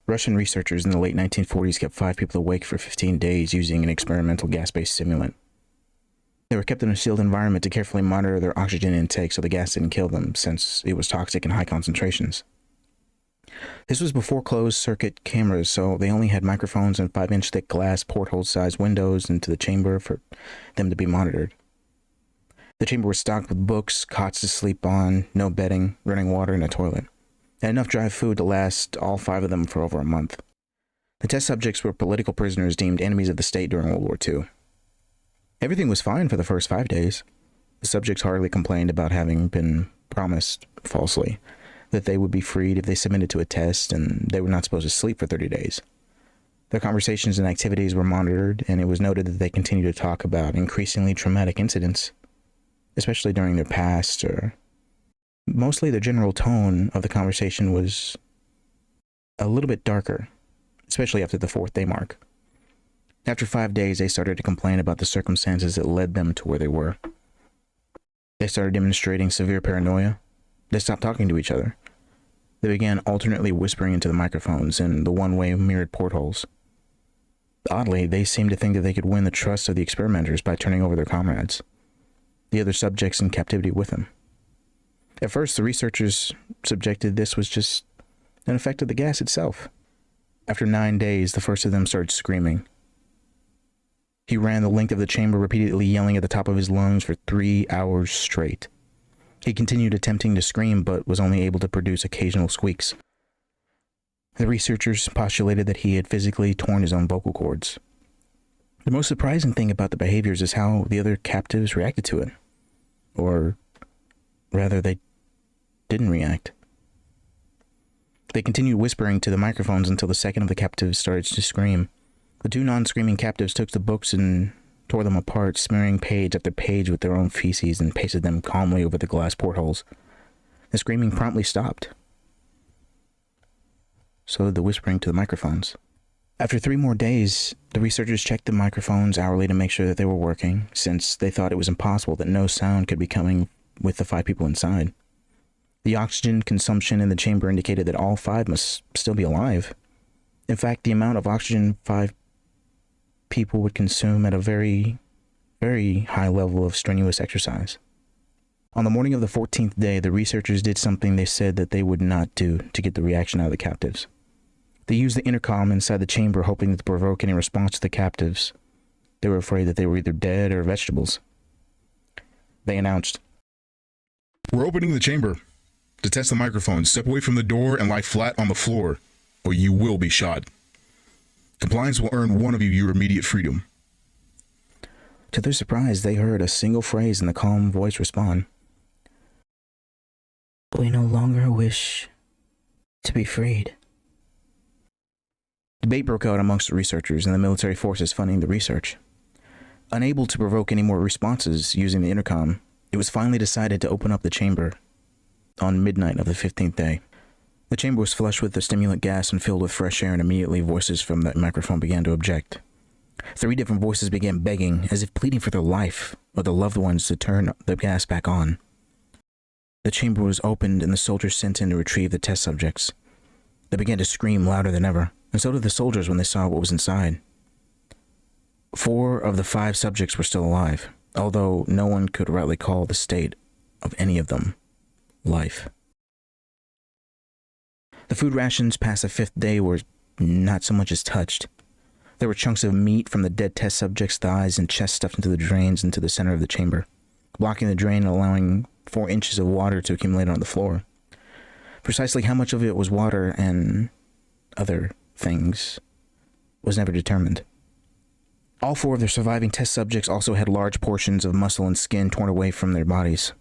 Russian researchers in the late 1940s kept 5 people awake for 15 days using an experimental gas-based stimulant. They were kept in a sealed environment to carefully monitor their oxygen intake so the gas didn't kill them, since it was toxic in high concentrations. This was before closed-circuit cameras, so they only had microphones and 5-inch thick glass porthole-sized windows into the chamber for them to be monitored. The chamber was stocked with books, cots to sleep on, no bedding, running water, and a toilet, and enough dry food to last all 5 of them for over a month. The test subjects were political prisoners deemed enemies of the state during World War II. Everything was fine for the first 5 days. The subjects hardly complained about having been promised, falsely, that they would be freed if they submitted to a test, and they were not supposed to sleep for 30 days. Their conversations and activities were monitored, and it was noted that they continued to talk about increasingly traumatic incidents, especially during their past, or mostly the general tone of the conversation was a little bit darker, especially after the 4th day mark. After 5 days, they started to complain about the circumstances that led them to where they were. They started demonstrating severe paranoia. They stopped talking to each other. They began alternately whispering into the microphones in the one-way mirrored portholes. Oddly, they seemed to think that they could win the trust of the experimenters by turning over their comrades, the other subjects in captivity with them. At first, the researchers subjected this was just an effect of the gas itself. After 9 days, the first of them started screaming. He ran the length of the chamber, repeatedly yelling at the top of his lungs for 3 hours straight. He continued attempting to scream, but was only able to produce occasional squeaks. The researchers postulated that he had physically torn his own vocal cords. The most surprising thing about the behaviors is how the other captives reacted to it. Or, rather, they didn't react. They continued whispering to the microphones until the second of the captives started to scream. The 2 non-screaming captives took the books and tore them apart, smearing page after page with their own feces, and pasted them calmly over the glass portholes. The screaming promptly stopped. So did the whispering to the microphones. After 3 more days, the researchers checked the microphones hourly to make sure that they were working, since they thought it was impossible that no sound could be coming with the 5 people inside. The oxygen consumption in the chamber indicated that all 5 must still be alive. In fact, the amount of oxygen 5 people would consume at a very, very high level of strenuous exercise. On the morning of the 14th day, the researchers did something they said that they would not do to get the reaction out of the captives. They used the intercom inside the chamber, hoping to provoke any response to the captives. They were afraid that they were either dead or vegetables. They announced, "We're opening the chamber. To test the microphone, step away from the door and lie flat on the floor, or you will be shot. Compliance will earn one of you your immediate freedom." To their surprise, they heard a single phrase in the calm voice respond. "We no longer wish to be freed." Debate broke out amongst the researchers and the military forces funding the research. Unable to provoke any more responses using the intercom, it was finally decided to open up the chamber on midnight of the 15th day. The chamber was flushed with the stimulant gas and filled with fresh air, and immediately voices from the microphone began to object. 3 different voices began begging, as if pleading for their life or the loved ones, to turn the gas back on. The chamber was opened and the soldiers sent in to retrieve the test subjects. They began to scream louder than ever, and so did the soldiers when they saw what was inside. 4 of the 5 subjects were still alive, although no one could rightly call the state of any of them life. The food rations past the 5th day were not so much as touched. There were chunks of meat from the dead test subjects' thighs and chest stuffed into the drains into the center of the chamber, blocking the drain and allowing 4 inches of water to accumulate on the floor. Precisely how much of it was water and other things was never determined. All 4 of the surviving test subjects also had large portions of muscle and skin torn away from their bodies.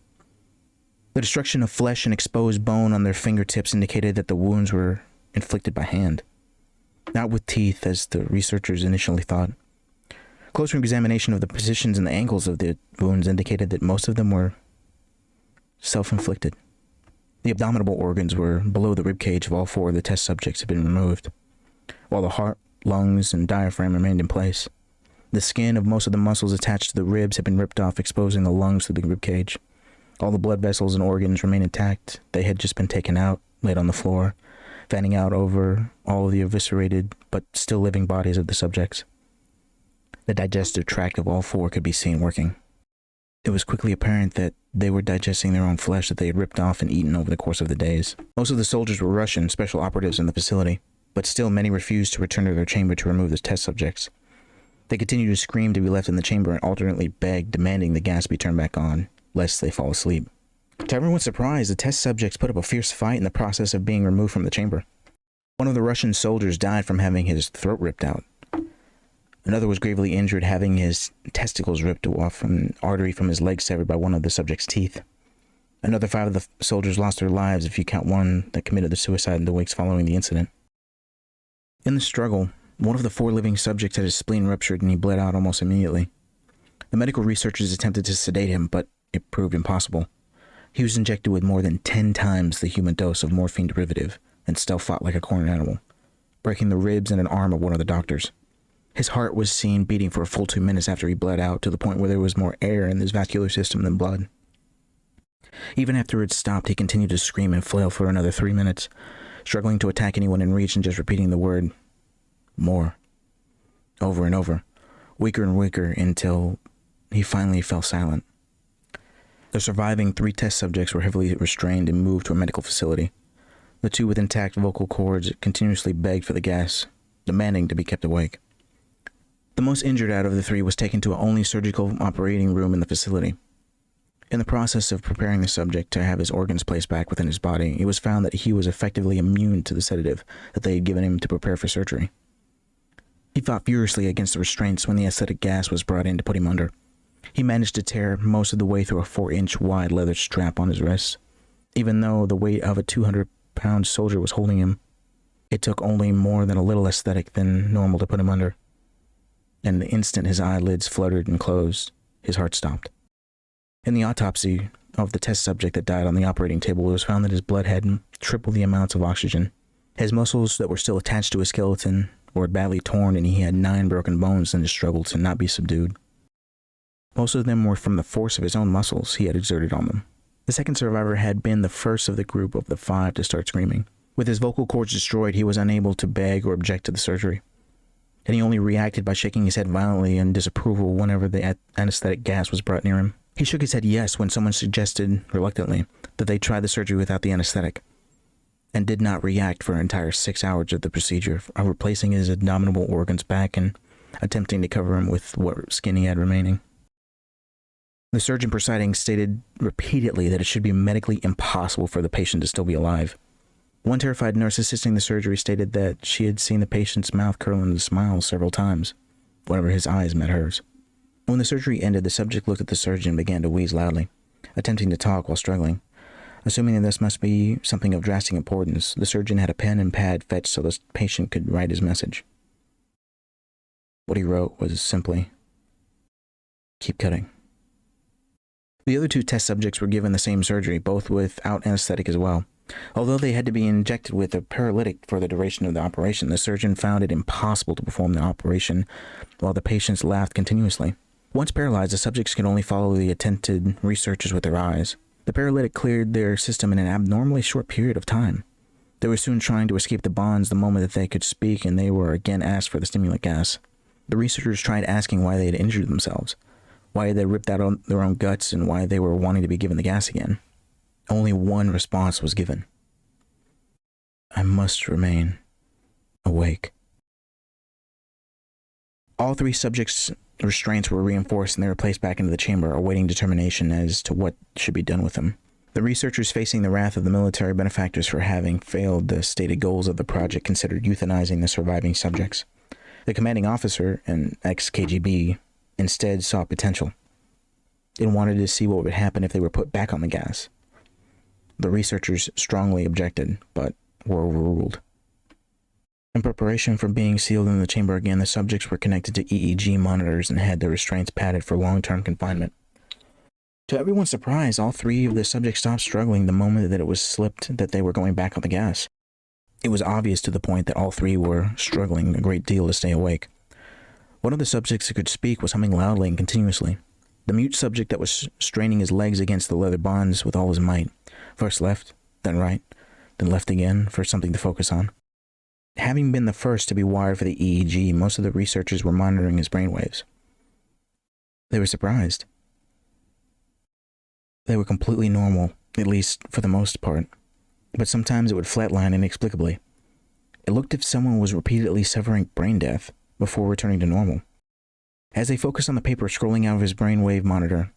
The destruction of flesh and exposed bone on their fingertips indicated that the wounds were inflicted by hand, not with teeth as the researchers initially thought. Closer examination of the positions and the angles of the wounds indicated that most of them were self-inflicted. The abdominal organs were below the ribcage of all 4 of the test subjects had been removed, while the heart, lungs, and diaphragm remained in place. The skin of most of the muscles attached to the ribs had been ripped off, exposing the lungs to the ribcage. All the blood vessels and organs remained intact. They had just been taken out, laid on the floor, fanning out over all of the eviscerated but still living bodies of the subjects. The digestive tract of all four could be seen working. It was quickly apparent that they were digesting their own flesh that they had ripped off and eaten over the course of the days. Most of the soldiers were Russian special operatives in the facility, but still many refused to return to their chamber to remove the test subjects. They continued to scream to be left in the chamber and alternately begged, demanding the gas be turned back on, lest they fall asleep. To everyone's surprise, the test subjects put up a fierce fight in the process of being removed from the chamber. One of the Russian soldiers died from having his throat ripped out. Another was gravely injured, having his testicles ripped off and an artery from his leg severed by one of the subject's teeth. Another 5 of the soldiers lost their lives, if you count one that committed the suicide in the weeks following the incident. In the struggle, one of the 4 living subjects had his spleen ruptured and he bled out almost immediately. The medical researchers attempted to sedate him, but it proved impossible. He was injected with more than 10 times the human dose of morphine derivative and still fought like a cornered animal, breaking the ribs and an arm of one of the doctors. His heart was seen beating for a full 2 minutes after he bled out, to the point where there was more air in his vascular system than blood. Even after it stopped, he continued to scream and flail for another 3 minutes, struggling to attack anyone in reach and just repeating the word, more, over and over, weaker and weaker, until he finally fell silent. The surviving 3 test subjects were heavily restrained and moved to a medical facility. The 2 with intact vocal cords continuously begged for the gas, demanding to be kept awake. The most injured out of the 3 was taken to a only surgical operating room in the facility. In the process of preparing the subject to have his organs placed back within his body, it was found that he was effectively immune to the sedative that they had given him to prepare for surgery. He fought furiously against the restraints when the anesthetic gas was brought in to put him under. He managed to tear most of the way through a 4-inch wide leather strap on his wrists. Even though the weight of a 200-pound soldier was holding him, it took only more than a little anesthetic than normal to put him under. And the instant his eyelids fluttered and closed, his heart stopped. In the autopsy of the test subject that died on the operating table, it was found that his blood had triple the amounts of oxygen. His muscles that were still attached to his skeleton were badly torn, and he had 9 broken bones in his struggle to not be subdued. Most of them were from the force of his own muscles he had exerted on them. The second survivor had been the first of the group of the 5 to start screaming. With his vocal cords destroyed, he was unable to beg or object to the surgery, and he only reacted by shaking his head violently in disapproval whenever the anesthetic gas was brought near him. He shook his head yes when someone suggested, reluctantly, that they try the surgery without the anesthetic, and did not react for an entire 6 hours of the procedure, of replacing his abdominal organs back and attempting to cover him with what skin he had remaining. The surgeon presiding stated repeatedly that it should be medically impossible for the patient to still be alive. One terrified nurse assisting the surgery stated that she had seen the patient's mouth curl into a smile several times whenever his eyes met hers. When the surgery ended, the subject looked at the surgeon and began to wheeze loudly, attempting to talk while struggling. Assuming that this must be something of drastic importance, the surgeon had a pen and pad fetched so the patient could write his message. What he wrote was simply, "Keep cutting." The other 2 test subjects were given the same surgery, both without anesthetic as well. Although they had to be injected with a paralytic for the duration of the operation, the surgeon found it impossible to perform the operation while the patients laughed continuously. Once paralyzed, the subjects could only follow the attended researchers with their eyes. The paralytic cleared their system in an abnormally short period of time. They were soon trying to escape the bonds the moment that they could speak, and they were again asked for the stimulant gas. The researchers tried asking why they had injured themselves, why they ripped out their own guts, and why they were wanting to be given the gas again. Only one response was given. "I must remain awake." All 3 subjects' restraints were reinforced and they were placed back into the chamber, awaiting determination as to what should be done with them. The researchers, facing the wrath of the military benefactors for having failed the stated goals of the project, considered euthanizing the surviving subjects. The commanding officer, an ex-KGB, instead saw potential and wanted to see what would happen if they were put back on the gas. The researchers strongly objected, but were overruled. In preparation for being sealed in the chamber again, the subjects were connected to EEG monitors and had their restraints padded for long-term confinement. To everyone's surprise, all 3 of the subjects stopped struggling the moment that it was slipped that they were going back on the gas. It was obvious to the point that all 3 were struggling a great deal to stay awake. One of the subjects that could speak was humming loudly and continuously. The mute subject that was straining his legs against the leather bonds with all his might, first left, then right, then left again for something to focus on. Having been the first to be wired for the EEG, most of the researchers were monitoring his brainwaves. They were surprised. They were completely normal, at least for the most part, but sometimes it would flatline inexplicably. It looked as if someone was repeatedly suffering brain death before returning to normal. As they focused on the paper scrolling out of his brainwave monitor,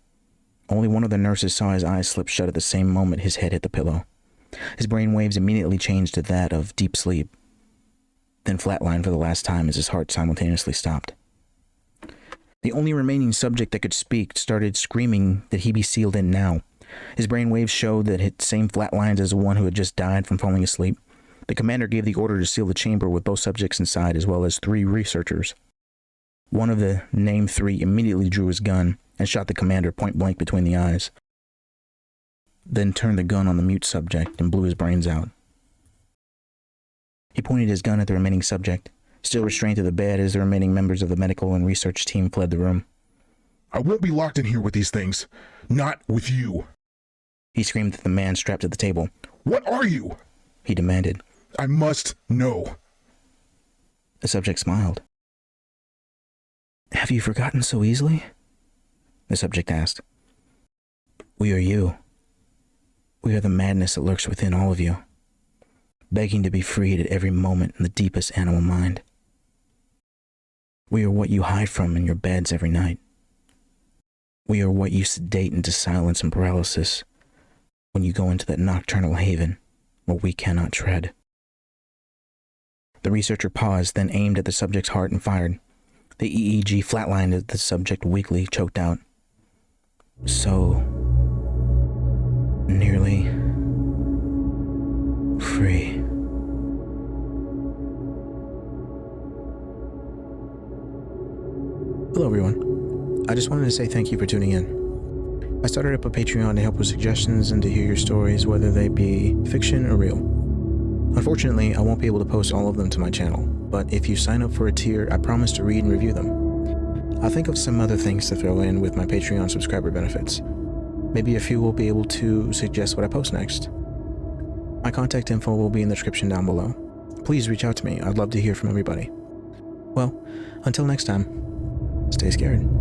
only one of the nurses saw his eyes slip shut at the same moment his head hit the pillow. His brainwaves immediately changed to that of deep sleep, then flatlined for the last time as his heart simultaneously stopped. The only remaining subject that could speak started screaming that he be sealed in now. His brainwaves showed that it same flatlines as the one who had just died from falling asleep. The commander gave the order to seal the chamber with both subjects inside as well as 3 researchers. One of the named 3 immediately drew his gun and shot the commander point blank between the eyes, then turned the gun on the mute subject and blew his brains out. He pointed his gun at the remaining subject, still restrained to the bed as the remaining members of the medical and research team fled the room. I won't be locked in here with these things. Not with you. He screamed at the man strapped to the table. What are you? He demanded. I must know. The subject smiled. Have you forgotten so easily? The subject asked. We are you. We are the madness that lurks within all of you, begging to be freed at every moment in the deepest animal mind. We are what you hide from in your beds every night. We are what you sedate into silence and paralysis when you go into that nocturnal haven where we cannot tread. The researcher paused, then aimed at the subject's heart and fired. The EEG flatlined as the subject weakly choked out. So nearly free. Hello everyone. I just wanted to say thank you for tuning in. I started up a Patreon to help with suggestions and to hear your stories, whether they be fiction or real. Unfortunately, I won't be able to post all of them to my channel, but if you sign up for a tier, I promise to read and review them. I'll think of some other things to throw in with my Patreon subscriber benefits. Maybe a few will be able to suggest what I post next. My contact info will be in the description down below. Please reach out to me. I'd love to hear from everybody. Well, until next time, stay scared.